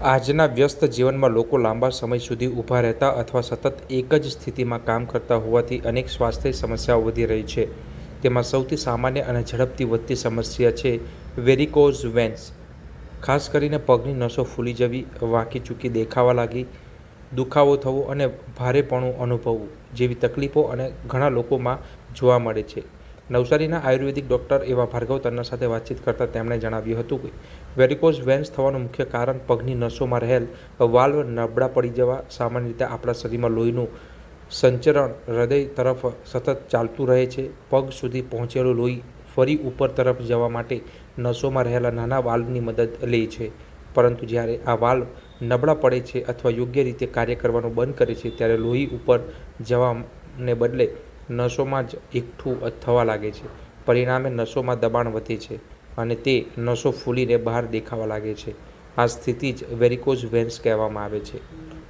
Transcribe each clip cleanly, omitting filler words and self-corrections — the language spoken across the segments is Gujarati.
આજના વ્યસ્ત જીવનમાં લોકો લાંબા સમય સુધી ઊભા રહેતા અથવા સતત એક જ સ્થિતિમાં કામ કરતા હોવાથી અનેક સ્વાસ્થ્ય સમસ્યાઓ વધી રહી છે. તેમાં સૌથી સામાન્ય અને ઝડપથી વધતી સમસ્યા છે વેરિકોઝ વેન્સ. ખાસ કરીને પગની નસો ફૂલી જવી, વાંકી-ચૂકી દેખાવા લાગી, દુખાવો થવો અને ભારેપણું અનુભવવું જેવી તકલીફો અને ઘણા લોકોમાં જોવા મળે છે. નવસારીના આયુર્વેદિક ડૉક્ટર એવા ભાર્ગવ તન્ના સાથે વાતચીત કરતાં તેમણે જણાવ્યું હતું કે વેરિકોઝ વેન્સ થવાનું મુખ્ય કારણ પગની નસોમાં રહેલ વાલ્વ નબળા પડી જવા. સામાન્ય રીતે આપણા શરીરમાં લોહીનું સંચરણ હૃદય તરફ સતત ચાલતું રહે છે. પગ સુધી પહોંચેલું લોહી ફરી ઉપર તરફ જવા માટે નસોમાં રહેલા નાના વાલ્વની મદદ લે છે. પરંતુ જ્યારે આ વાલ્વ નબળા પડે છે અથવા યોગ્ય રીતે કાર્ય કરવાનું બંધ કરે છે, ત્યારે લોહી ઉપર જવાને બદલે નસોમાં જ એકઠું થવા લાગે છે. પરિણામે નસોમાં દબાણ વધે છે અને તે નસો ફૂલીને બહાર દેખાવા લાગે છે. આ સ્થિતિ જ વેરિકોઝ વેન્સ કહેવામાં આવે છે.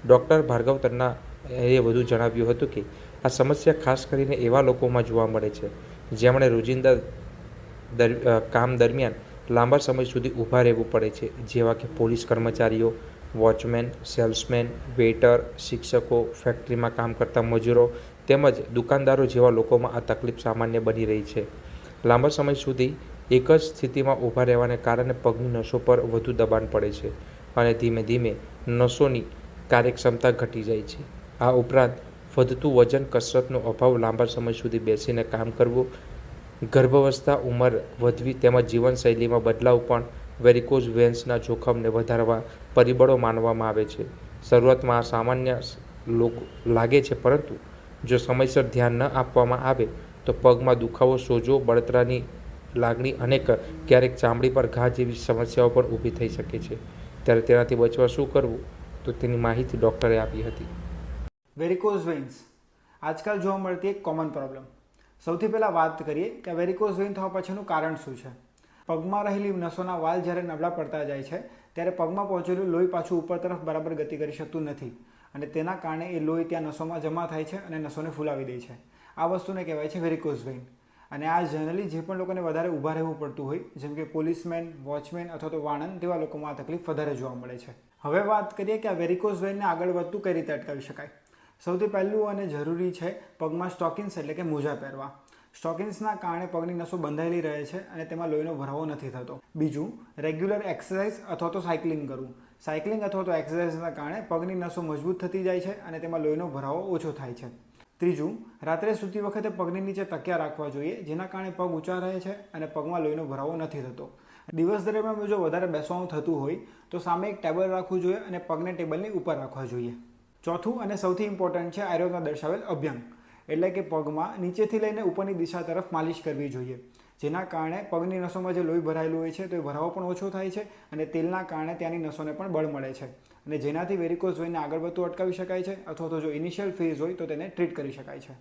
ડૉક્ટર ભાર્ગવ તન્નાએ વધુ જણાવ્યું હતું કે આ સમસ્યા ખાસ કરીને એવા લોકોમાં જોવા મળે છે જેમણે રોજિંદા કામ દરમિયાન લાંબા સમય સુધી ઊભા રહેવું પડે છે, જેવા કે પોલીસ કર્મચારીઓ, વોચમેન, સેલ્સમેન, વેઇટર, શિક્ષકો, ફેક્ટરીમાં કામ કરતા મજૂરો તેમજ દુકાનદારો જેવા લોકોમાં આ તકલીફ સામાન્ય બની રહી છે. લાંબા સમય સુધી એક જ સ્થિતિમાં ઊભા રહેવાને કારણે પગની નસો પર વધુ દબાણ પડે છે અને ધીમે ધીમે નસોની કાર્યક્ષમતા ઘટી જાય છે. આ ઉપરાંત વધતું વજન, કસરતનો અભાવ, લાંબા સમય સુધી બેસીને કામ કરવું, ગર્ભાવસ્થા, ઉંમર વધવી તેમજ જીવનશૈલીમાં બદલાવ પણ વેરિકોઝ વેન્સના જોખમને વધારવા પરિબળો માનવામાં આવે છે. શરૂઆતમાં આ સામાન્ય લાગે છે, પરંતુ જો સમયસર ધ્યાન ન આપવામાં આવે તો પગમાં દુખાવો, સોજો, બળતરાની લાગણી અને ક્યારેક ચામડી પર ઘા જેવી સમસ્યાઓ પણ ઊભી થઈ શકે છે. ત્યારે તેનાથી બચવા શું કરવું, તો તેની માહિતી ડૉક્ટરે આપી હતી. વેરિકોઝ વેન્સ આજકાલ જોવા મળતી એક કોમન પ્રોબ્લેમ. સૌથી પહેલાં વાત કરીએ કે વેરિકોઝ વેઇન થવા પાછળનું કારણ શું છે. પગમાં રહેલી નસોના વાલ જ્યારે નબળા પડતા જાય છે ત્યારે પગમાં પહોંચેલું લોહી પાછું ઉપર તરફ બરાબર ગતિ કરી શકતું નથી અને તેના કારણે એ લોહી ત્યાં નસોમાં જમા થાય છે અને નસોને ફૂલાવી દે છે. આ વસ્તુને કહેવાય છે વેરિકોઝ વેઇન. અને આ જનરલી જે પણ લોકોને વધારે ઊભા રહેવું પડતું હોય, જેમ કે પોલીસમેન, વોચમેન અથવા તો વાણંદ, તેવા લોકોમાં આ તકલીફ વધારે જોવા મળે છે. હવે વાત કરીએ કે આ વેરિકોઝ વેઇનને આગળ વધતું કઈ રીતે અટકાવી શકાય. સૌથી પહેલું અને જરૂરી છે પગમાં સ્ટોકિન્સ એટલે કે મોજા પહેરવા. સ્ટોકિન્સના કારણે પગની નસો બંધાયેલી રહે છે અને તેમાં લોહીનો ભરાવો નથી થતો. બીજું, રેગ્યુલર એક્સરસાઇઝ અથવા તો સાયકલિંગ કરવું. સાયકલિંગ અથવા તો એક્સરસાઇઝના કારણે પગની નસો મજબૂત થતી જાય છે અને તેમાં લોહીનો ભરાવો ઓછો થાય છે. ત્રીજું, રાત્રે સૂતી વખતે પગની નીચે તકિયા રાખવા જોઈએ, જેના કારણે પગ ઊંચા રહે છે અને પગમાં લોહીનો ભરાવો નથી થતો. દિવસ દરમિયાન જો વધારે બેસવાનું થતું હોય તો સામે એક ટેબલ રાખવું જોઈએ અને પગને ટેબલની ઉપર રાખવા જોઈએ. ચોથું અને સૌથી ઇમ્પોર્ટન્ટ છે આયુર્વેદમાં દર્શાવેલ અભ્યંગ, એટલે કે પગમાં નીચેથી લઈને ઉપરની દિશા તરફ માલિશ કરવી જોઈએ, જેના કારણે પગની નસોમાં જે લોહી ભરાયેલું હોય છે તો એ ભરાવો પણ ઓછો થાય છે અને તેલના કારણે ત્યાંની નસોને પણ બળ મળે છે અને જેનાથી વેરિકોઝ વેઇનને આગળ વધતું અટકાવી શકાય છે અથવા તો જો ઇનિશિયલ ફેઝ હોય તો તેને ટ્રીટ કરી શકાય છે.